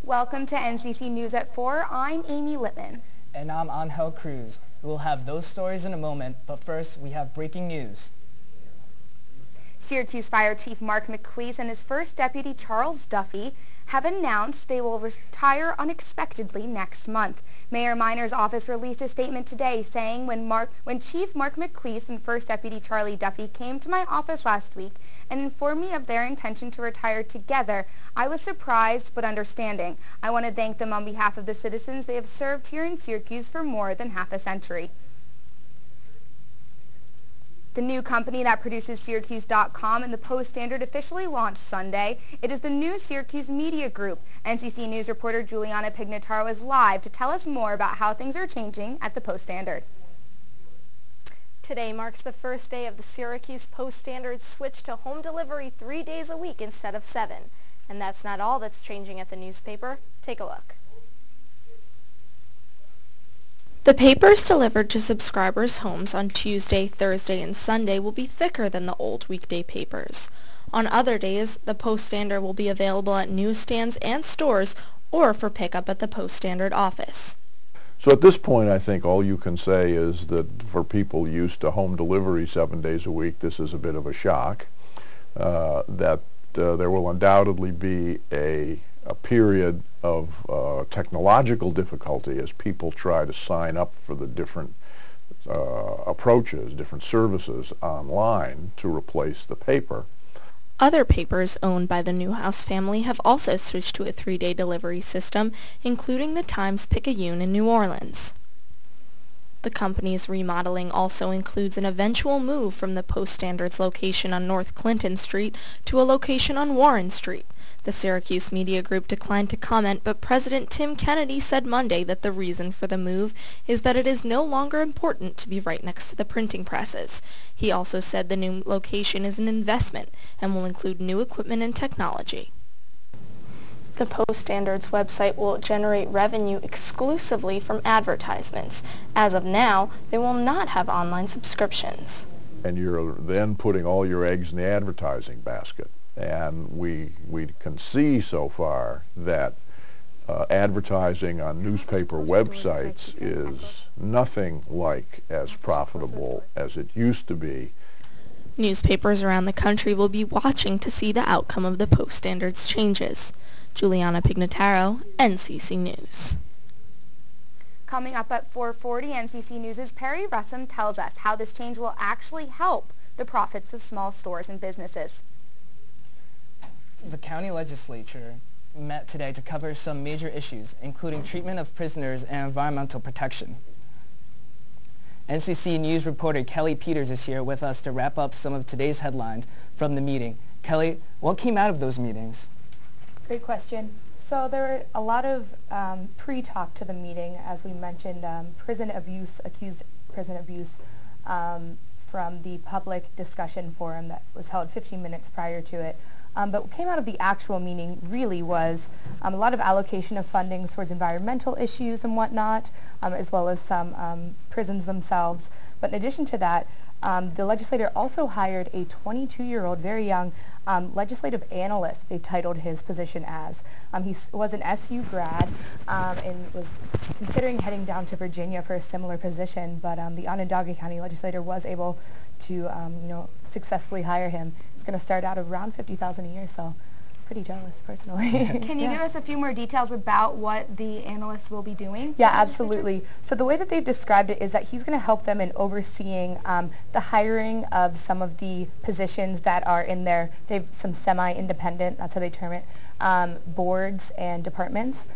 Welcome to NCC News at 4. I'm Amy Lippman. And I'm Angel Cruz. We'll have those stories in a moment, but first we have breaking news. Syracuse Fire Chief Mark McLeese and his first deputy Charles Duffy have announced they will retire unexpectedly next month. Mayor Minor's office released a statement today saying when Chief Mark McLeese and First Deputy Charlie Duffy came to my office last week and informed me of their intention to retire together, I was surprised but understanding. I want to thank them on behalf of the citizens they have served here in Syracuse for more than half a century. The new company that produces Syracuse.com and the Post-Standard officially launched Sunday. It is the new Syracuse Media Group. NCC News reporter Juliana Pignataro is live to tell us more about how things are changing at the Post-Standard. Today marks the first day of the Syracuse Post-Standard switch to home delivery 3 days a week instead of 7. And that's not all that's changing at the newspaper. Take a look. The papers delivered to subscribers' homes on Tuesday, Thursday, and Sunday will be thicker than the old weekday papers. On other days, the Post-Standard will be available at newsstands and stores or for pickup at the Post-Standard office. So at this point, I think all you can say is that for people used to home delivery 7 days a week, this is a bit of a shock. There will undoubtedly be a period of technological difficulty as people try to sign up for the different approaches, different services online to replace the paper. Other papers owned by the Newhouse family have also switched to a 3-day delivery system, including the Times-Picayune in New Orleans. The company's remodeling also includes an eventual move from the Post-Standard's location on North Clinton Street to a location on Warren Street. The Syracuse Media Group declined to comment, but President Tim Kennedy said Monday that the reason for the move is that it is no longer important to be right next to the printing presses. He also said the new location is an investment and will include new equipment and technology. The Post-Standard's website will generate revenue exclusively from advertisements. As of now, they will not have online subscriptions. And you're then putting all your eggs in the advertising basket. And we can see so far that advertising on newspaper websites is nothing like as profitable as it used to be. Newspapers around the country will be watching to see the outcome of the Post-Standard's changes. Juliana Pignataro, NCC News. Coming up at 4:40, NCC News' Perry Russum tells us how this change will actually help the profits of small stores and businesses. The county legislature met today to cover some major issues, including treatment of prisoners and environmental protection. NCC News reporter Kelly Peters is here with us to wrap up some of today's headlines from the meeting. Kelly, what came out of those meetings? Great question. So there were a lot of pre-talk to the meeting, as we mentioned, accused prison abuse from the public discussion forum that was held 15 minutes prior to it. But what came out of the actual meeting really was a lot of allocation of funding towards environmental issues and whatnot, as well as some prisons themselves. But in addition to that, the legislator also hired a 22-year-old, very young legislative analyst, they titled his position as. He was an SU grad and was considering heading down to Virginia for a similar position, but the Onondaga County legislator was able to successfully hire him. It's going to start out around $50,000 a year, so pretty jealous personally. Can you give us a few more details about what the analyst will be doing? Yeah, absolutely. So the way that they've described it is that he's going to help them in overseeing the hiring of some of the positions that are in their, they've some semi-independent, that's how they term it, boards and departments.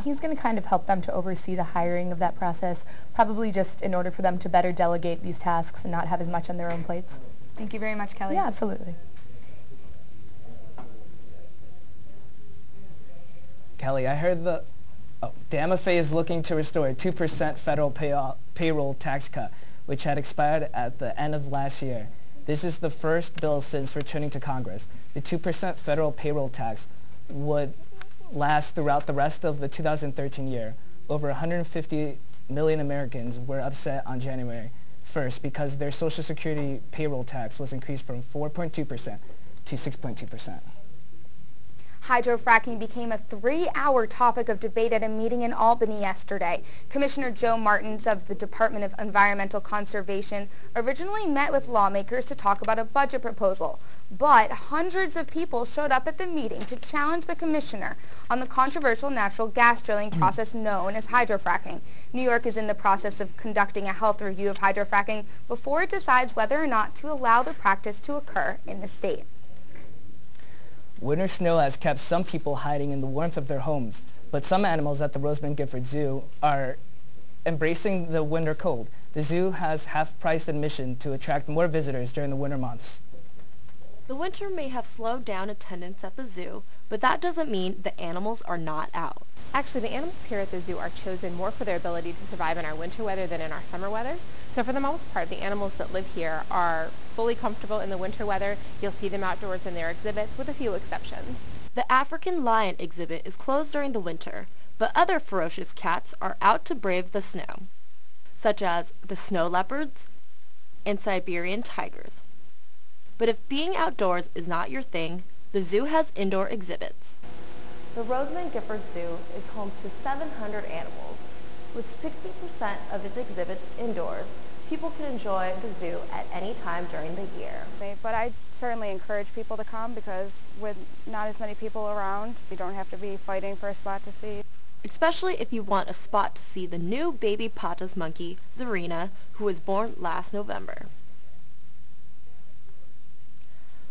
He's going to kind of help them to oversee the hiring of that process, probably just in order for them to better delegate these tasks and not have as much on their own plates. Thank you very much, Kelly. Yeah, absolutely. Kelly, I heard the MFA is looking to restore a 2% federal payroll tax cut, which had expired at the end of last year. This is the first bill since returning to Congress. The 2% federal payroll tax would last throughout the rest of the 2013 year. Over 150 million Americans were upset on January 1st because their Social Security payroll tax was increased from 4.2% to 6.2%. Hydrofracking became a 3-hour topic of debate at a meeting in Albany yesterday. Commissioner Joe Martins of the Department of Environmental Conservation originally met with lawmakers to talk about a budget proposal, but hundreds of people showed up at the meeting to challenge the commissioner on the controversial natural gas drilling process known as hydrofracking. New York is in the process of conducting a health review of hydrofracking before it decides whether or not to allow the practice to occur in the state. Winter snow has kept some people hiding in the warmth of their homes, but some animals at the Rosamond Gifford Zoo are embracing the winter cold. The zoo has half-priced admission to attract more visitors during the winter months. The winter may have slowed down attendance at the zoo, but that doesn't mean the animals are not out. Actually, the animals here at the zoo are chosen more for their ability to survive in our winter weather than in our summer weather. So for the most part, the animals that live here are fully comfortable in the winter weather. You'll see them outdoors in their exhibits, with a few exceptions. The African lion exhibit is closed during the winter, but other ferocious cats are out to brave the snow, such as the snow leopards and Siberian tigers. But if being outdoors is not your thing, the zoo has indoor exhibits. The Rosamond Gifford Zoo is home to 700 animals. With 60% of its exhibits indoors, people can enjoy the zoo at any time during the year. But I certainly encourage people to come because with not as many people around, you don't have to be fighting for a spot to see. Especially if you want a spot to see the new baby Patas monkey, Zarina, who was born last November.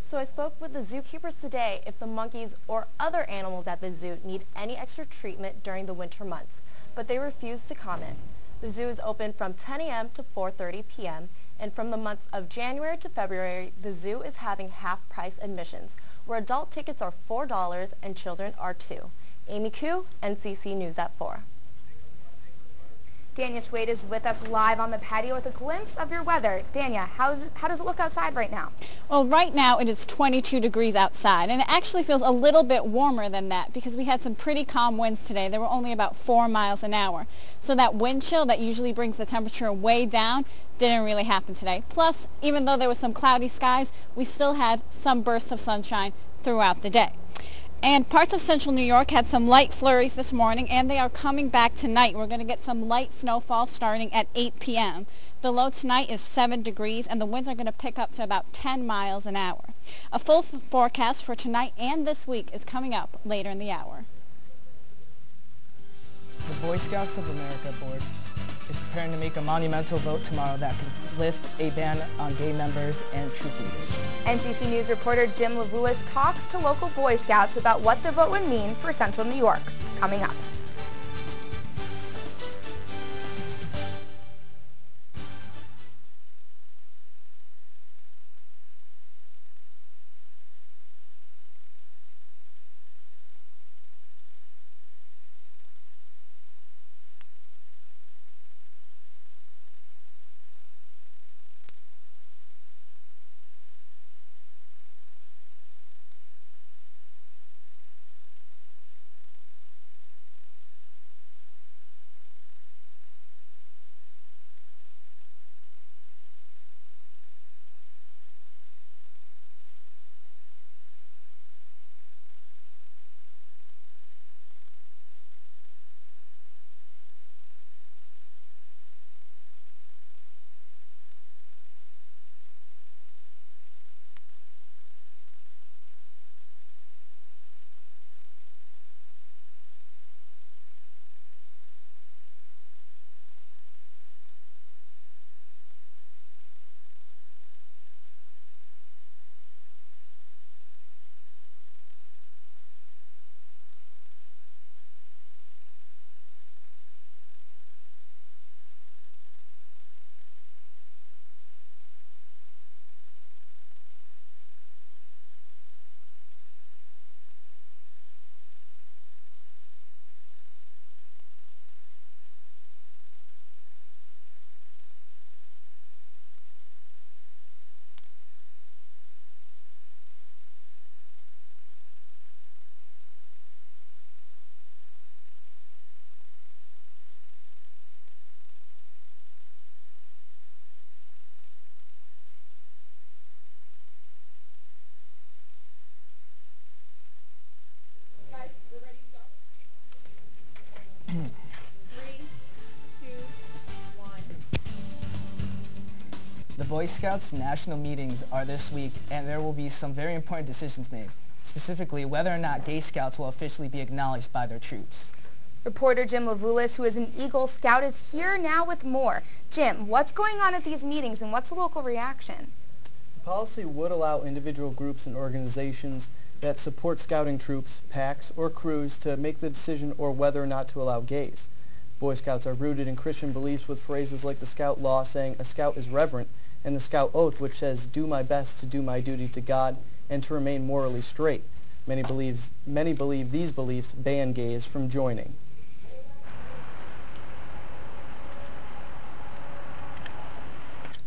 So I spoke with the zookeepers today if the monkeys or other animals at the zoo need any extra treatment during the winter months, but they refused to comment. The zoo is open from 10 a.m. to 4:30 p.m., and from the months of January to February, the zoo is having half-price admissions, where adult tickets are $4 and children are $2. Amy Koo, NCC News at 4. Dania Swade is with us live on the patio with a glimpse of your weather. Dania, how does it look outside right now? Well, right now it is 22 degrees outside, and it actually feels a little bit warmer than that because we had some pretty calm winds today. They were only about 4 miles an hour. So that wind chill that usually brings the temperature way down didn't really happen today. Plus, even though there was some cloudy skies, we still had some bursts of sunshine throughout the day. And parts of central New York had some light flurries this morning, and they are coming back tonight. We're going to get some light snowfall starting at 8 p.m. The low tonight is 7 degrees, and the winds are going to pick up to about 10 miles an hour. A full forecast for tonight and this week is coming up later in the hour. The Boy Scouts of America Board is preparing to make a monumental vote tomorrow that could lift a ban on gay members and troop leaders. NCC News reporter Jim Lavulis talks to local Boy Scouts about what the vote would mean for Central New York. Coming up. Boy Scouts national meetings are this week, and there will be some very important decisions made, specifically whether or not gay scouts will officially be acknowledged by their troops. Reporter Jim Lavulis, who is an Eagle Scout, is here now with more. Jim, what's going on at these meetings and what's the local reaction? The policy would allow individual groups and organizations that support scouting troops, packs, or crews to make the decision or whether or not to allow gays. Boy Scouts are rooted in Christian beliefs with phrases like the Scout Law saying a Scout is reverent, and the Scout Oath which says do my best to do my duty to God and to remain morally straight. Many believe these beliefs ban gays from joining.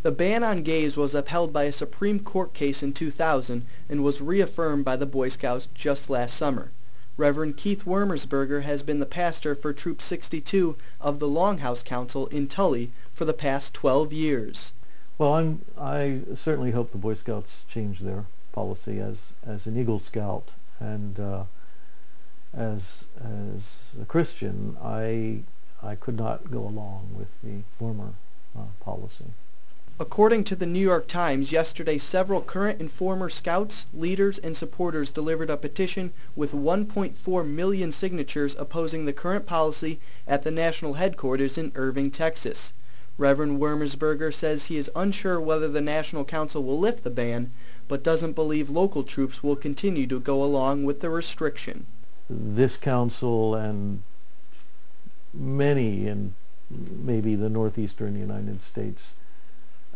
The ban on gays was upheld by a Supreme Court case in 2000 and was reaffirmed by the Boy Scouts just last summer. Reverend Keith Wormersberger has been the pastor for Troop 62 of the Longhouse Council in Tully for the past 12 years. Well, I certainly hope the Boy Scouts change their policy. As an Eagle Scout and as a Christian, I could not go along with the former policy. According to the New York Times, yesterday several current and former Scouts, leaders, and supporters delivered a petition with 1.4 million signatures opposing the current policy at the national headquarters in Irving, Texas. Reverend Wormersberger says he is unsure whether the National Council will lift the ban, but doesn't believe local troops will continue to go along with the restriction. This council and many in maybe the northeastern United States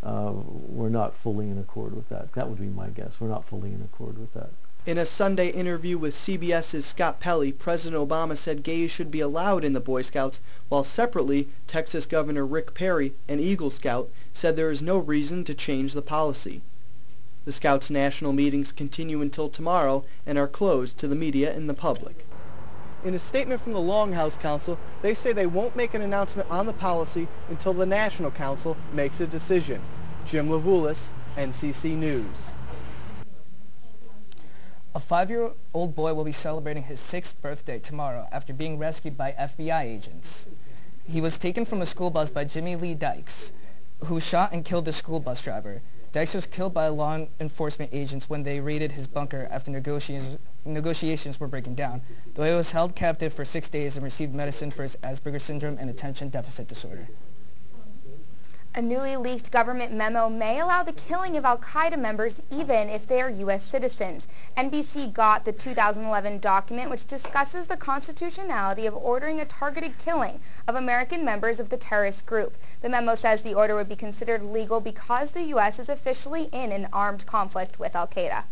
we're not fully in accord with that. That would be my guess. We're not fully in accord with that. In a Sunday interview with CBS's Scott Pelley, President Obama said gays should be allowed in the Boy Scouts, while separately, Texas Governor Rick Perry, an Eagle Scout, said there is no reason to change the policy. The Scouts' national meetings continue until tomorrow and are closed to the media and the public. In a statement from the Longhouse Council, they say they won't make an announcement on the policy until the National Council makes a decision. Jim Lavulis, NCC News. A 5-year-old boy will be celebrating his 6th birthday tomorrow after being rescued by FBI agents. He was taken from a school bus by Jimmy Lee Dykes, who shot and killed the school bus driver. Dykes was killed by law enforcement agents when they raided his bunker after negotiations were breaking down. The boy was held captive for 6 days and received medicine for his Asperger's syndrome and attention deficit disorder. A newly leaked government memo may allow the killing of al-Qaeda members even if they are U.S. citizens. NBC got the 2011 document which discusses the constitutionality of ordering a targeted killing of American members of the terrorist group. The memo says the order would be considered legal because the U.S. is officially in an armed conflict with al-Qaeda.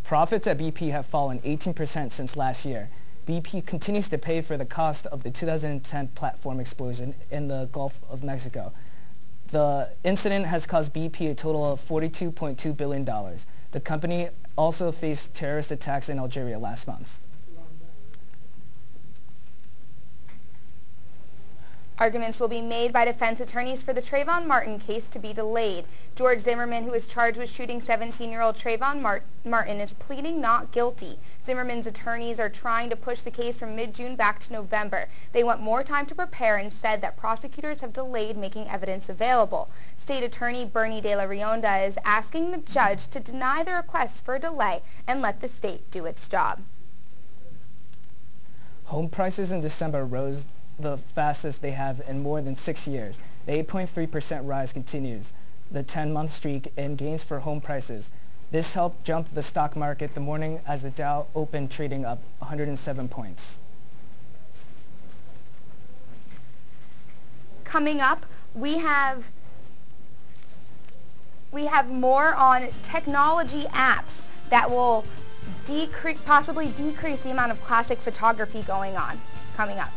Profits at BP have fallen 18% since last year. BP continues to pay for the cost of the 2010 platform explosion in the Gulf of Mexico. The incident has cost BP a total of $42.2 billion. The company also faced terrorist attacks in Algeria last month. Arguments will be made by defense attorneys for the Trayvon Martin case to be delayed. George Zimmerman, who is charged with shooting 17-year-old Trayvon Martin, is pleading not guilty. Zimmerman's attorneys are trying to push the case from mid-June back to November. They want more time to prepare and said that prosecutors have delayed making evidence available. State Attorney Bernie De La Rionda is asking the judge to deny the request for a delay and let the state do its job. Home prices in December rose the fastest they have in more than 6 years. The 8.3% rise continues the 10-month streak in gains for home prices. This helped jump the stock market the morning as the Dow opened trading up 107 points. Coming up, we have more on technology apps that will possibly decrease the amount of classic photography going on. Coming up.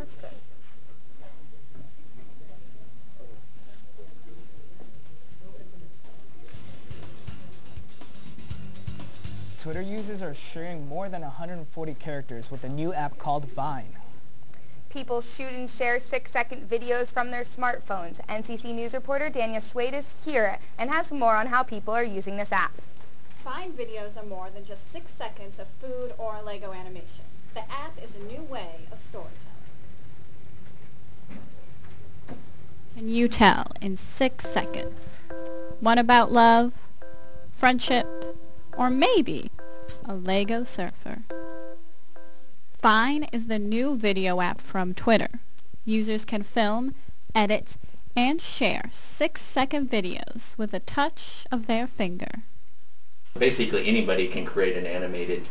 That's good. Twitter users are sharing more than 140 characters with a new app called Vine. People shoot and share 6-second videos from their smartphones. NCC News reporter Dania Swade is here and has more on how people are using this app. Vine videos are more than just 6 seconds of food or Lego animation. The app is a new way of storytelling. Can you tell in 6 seconds? One about love, friendship, or maybe a Lego surfer. Vine is the new video app from Twitter. Users can film, edit, and share 6-second videos with a touch of their finger. Basically anybody can create an animated,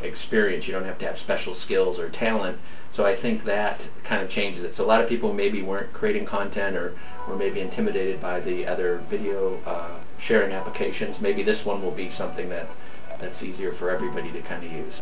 experience. You don't have to have special skills or talent. So I think that kind of changes it. So a lot of people maybe weren't creating content or were maybe intimidated by the other video sharing applications. Maybe this one will be something that's easier for everybody to kind of use.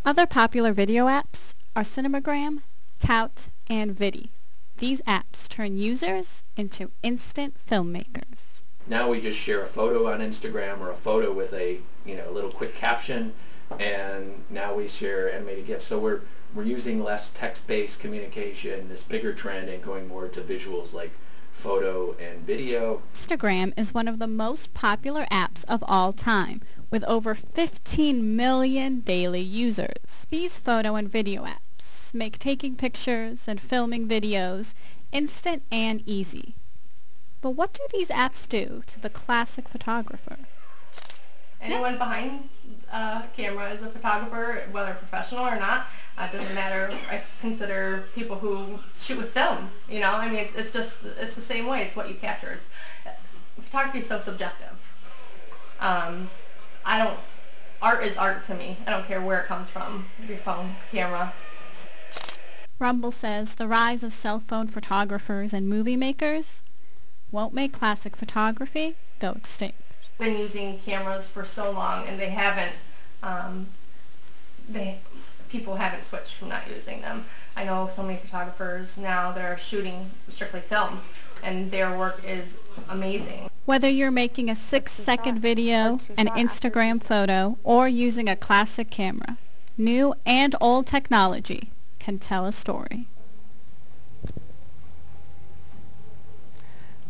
Other popular video apps are Cinemagram, Tout, and Vidi. These apps turn users into instant filmmakers. Now we just share a photo on Instagram or a photo with a little quick caption, and now we share animated GIFs. So we're using less text-based communication, this bigger trend, and going more to visuals like photo and video. Instagram is one of the most popular apps of all time, with over 15 million daily users. These photo and video apps make taking pictures and filming videos instant and easy. But what do these apps do to the classic photographer? Anyone behind a camera is a photographer, whether professional or not. It doesn't matter. I consider people who shoot with film, it's the same way. It's what you capture. Photography is so subjective. Art is art to me. I don't care where it comes from, your phone, camera. Rumble says the rise of cell phone photographers and movie makers won't make classic photography go extinct. Been using cameras for so long, and people haven't switched from not using them. I know so many photographers now that are shooting strictly film, and their work is amazing. Whether you're making a 6-second video, an Instagram photo, or using a classic camera, new and old technology can tell a story.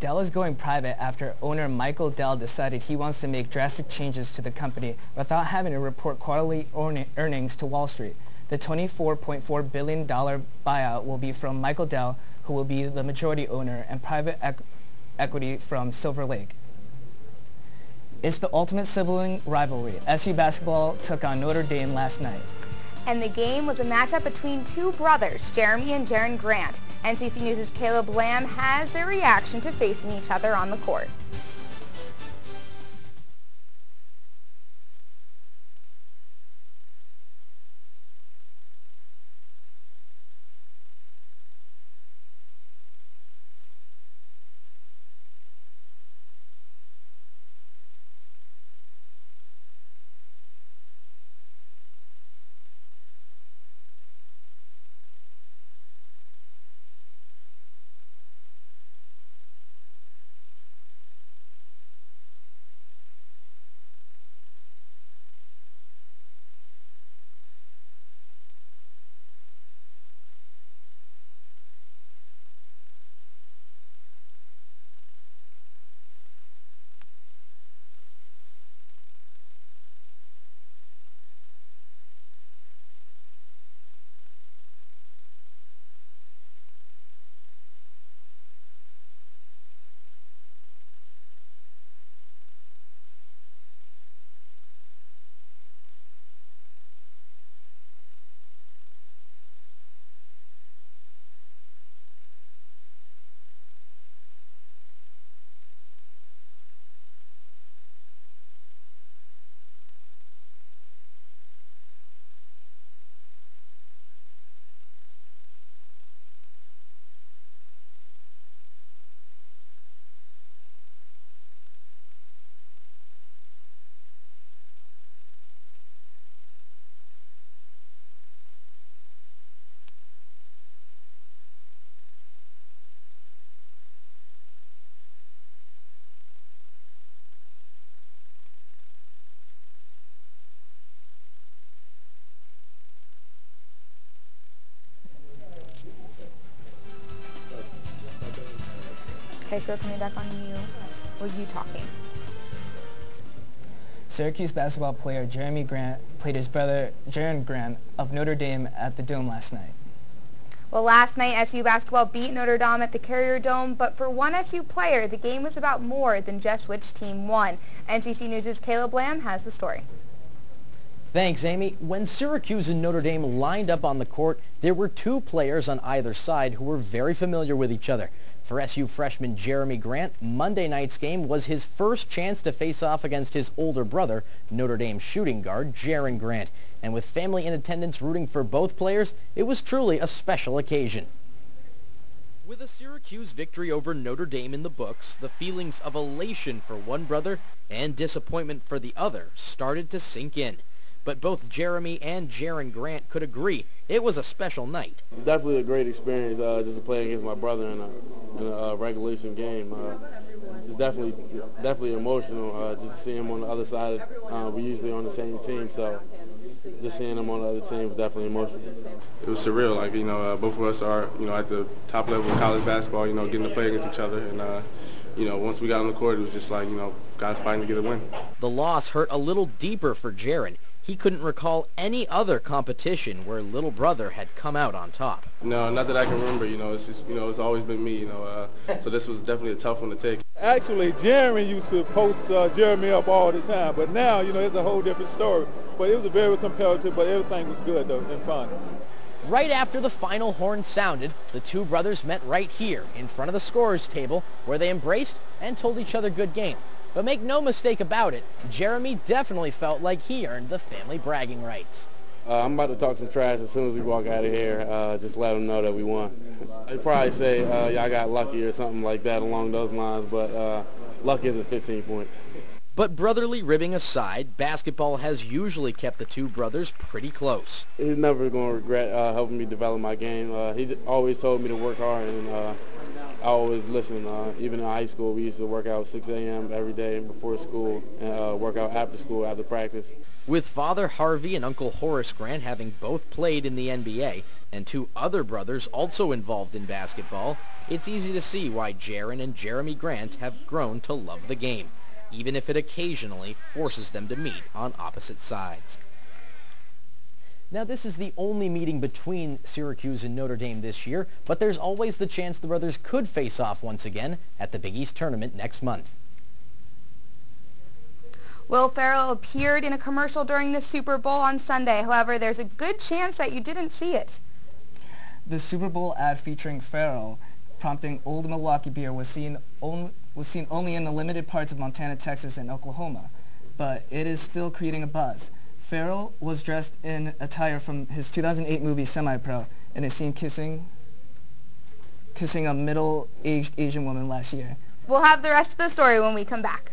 Dell is going private after owner Michael Dell decided he wants to make drastic changes to the company without having to report quarterly earnings to Wall Street. The $24.4 billion buyout will be from Michael Dell, who will be the majority owner, and private equity from Silver Lake. It's the ultimate sibling rivalry. SU basketball took on Notre Dame last night. And the game was a matchup between two brothers, Jeremy and Jaron Grant. NCC News' Caleb Lamb has their reaction to facing each other on the court. Okay, so we're coming back on you. Were you talking? Syracuse basketball player Jeremy Grant played his brother Jaron Grant of Notre Dame at the Dome last night. Well, last night SU basketball beat Notre Dame at the Carrier Dome, but for one SU player, the game was about more than just which team won. NCC News' Caleb Lamb has the story. Thanks, Amy. When Syracuse and Notre Dame lined up on the court, there were two players on either side who were very familiar with each other. For SU freshman Jeremy Grant, Monday night's game was his first chance to face off against his older brother, Notre Dame shooting guard Jaron Grant. And with family in attendance rooting for both players, it was truly a special occasion. With a Syracuse victory over Notre Dame in the books, the feelings of elation for one brother and disappointment for the other started to sink in. But both Jeremy and Jaron Grant could agree it was a special night. It's definitely a great experience just to play against my brother in a regulation game. It's definitely emotional just to see him on the other side. We're usually on the same team, so just seeing him on the other team was definitely emotional. It was surreal. Like, both of us are, at the top level of college basketball, getting to play against each other. And, once we got on the court, it was just like, guys fighting to get a win. The loss hurt a little deeper for Jaron. He couldn't recall any other competition where little brother had come out on top. No, not that I can remember. It's just, it's always been me. So this was definitely a tough one to take. Actually, Jeremy used to post Jeremy up all the time, but now, it's a whole different story. But it was a very competitive, but everything was good though and fun. Right after the final horn sounded, the two brothers met right here in front of the scorer's table where they embraced and told each other good game. But make no mistake about it, Jeremy definitely felt like he earned the family bragging rights. I'm about to talk some trash as soon as we walk out of here, just let them know that we won. I'd probably say y'all got lucky or something like that along those lines, but luck isn't 15 points. But brotherly ribbing aside, basketball has usually kept the two brothers pretty close. He's never going to regret helping me develop my game. He always told me to work hard, and I always listened. Even in high school, we used to work out 6 a.m. every day before school and work out after school, after practice. With Father Harvey and Uncle Horace Grant having both played in the NBA and two other brothers also involved in basketball, it's easy to see why Jaron and Jeremy Grant have grown to love the game, even if it occasionally forces them to meet on opposite sides. Now, this is the only meeting between Syracuse and Notre Dame this year, but there's always the chance the brothers could face off once again at the Big East Tournament next month. Will Ferrell appeared in a commercial during the Super Bowl on Sunday. However, there's a good chance that you didn't see it. The Super Bowl ad featuring Ferrell prompting Old Milwaukee beer was seen only in the limited parts of Montana, Texas, and Oklahoma, but it is still creating a buzz. Ferrell was dressed in attire from his 2008 movie Semi-Pro and is seen kissing a middle-aged Asian woman last year. We'll have the rest of the story when we come back.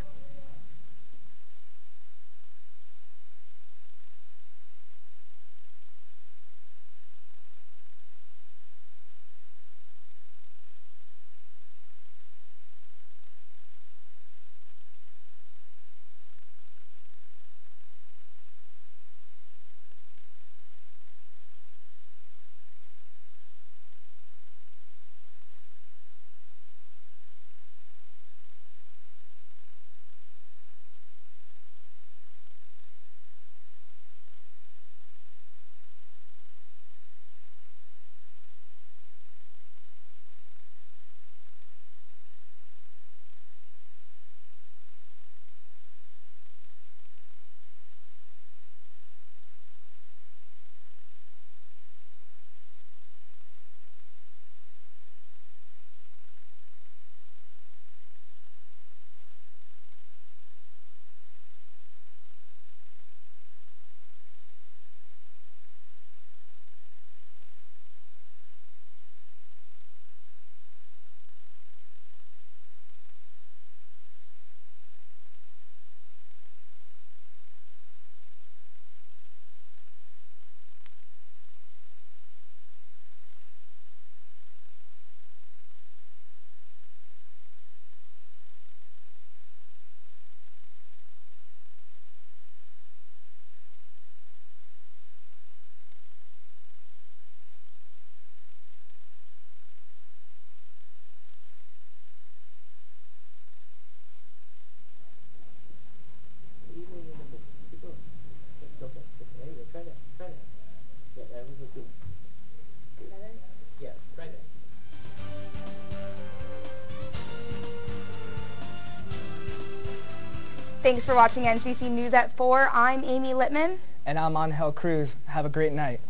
Thanks for watching NCC News at 4. I'm Amy Littman. And I'm Angel Cruz. Have a great night.